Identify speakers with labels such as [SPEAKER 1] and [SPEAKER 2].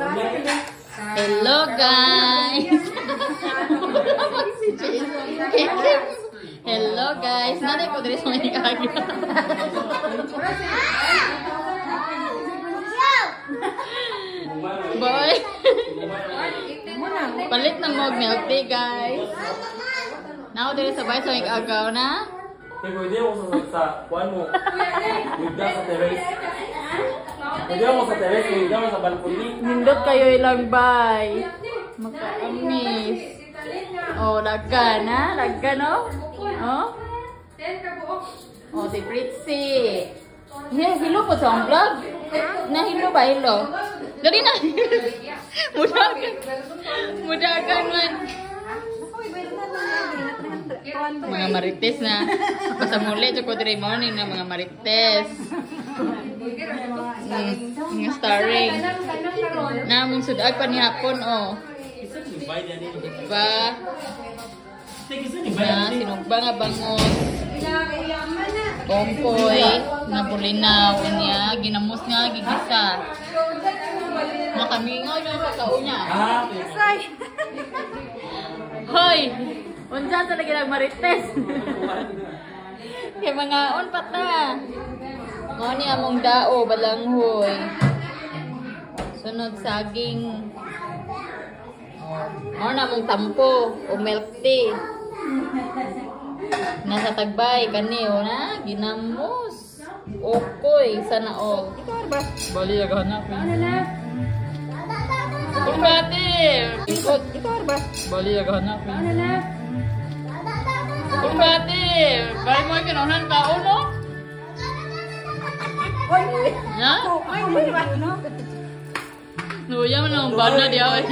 [SPEAKER 1] Hello guys. Hello guys. Nanti ko diri sa mga kagaya. Boy. Palit na mo milk tea guys. Now diri sa bay sa mga agaw na.
[SPEAKER 2] Pwede ako sa kuan mo. Wigda sa terrace. Pwede ako sa terrace, wigda mo sa balcony.
[SPEAKER 1] Nindot kayo ilang bay. Maka-amis. Oh, laggan ha? Laggan oh? Oh? Oh, si Pritzy. Hilo po sa ang vlog. Nahilo ba? Hilo? Dali na. Mudagan. Mudagan man. Mga marites na. Basta muli, ko diri morning na mga marites. Mga starring. Namong sudag pa ni hapon, oh. Diba? Na, sinugba nga bangos. Kompoy, na pulinaw, niya, ginamos nga, gigisa. Makamingaw yung kakao niya. Hoy! Unsa sa lagi nagmarites? Kaya mga on pata. Ngao ni among dao, balanghoy. Sunod saging. Ngao na among tampo, o milk tea. Nasa tagbay, kaniyo na, ginamos. Okoy, sana all. Ikaw ba? Bali, naghanap. Ano na? Kumbatir! Ikaw ba? Bali, naghanap. Ano na? Kumbatir! Bali mo kinunan ka, uno? Ha? Nuya mo nang bala di away.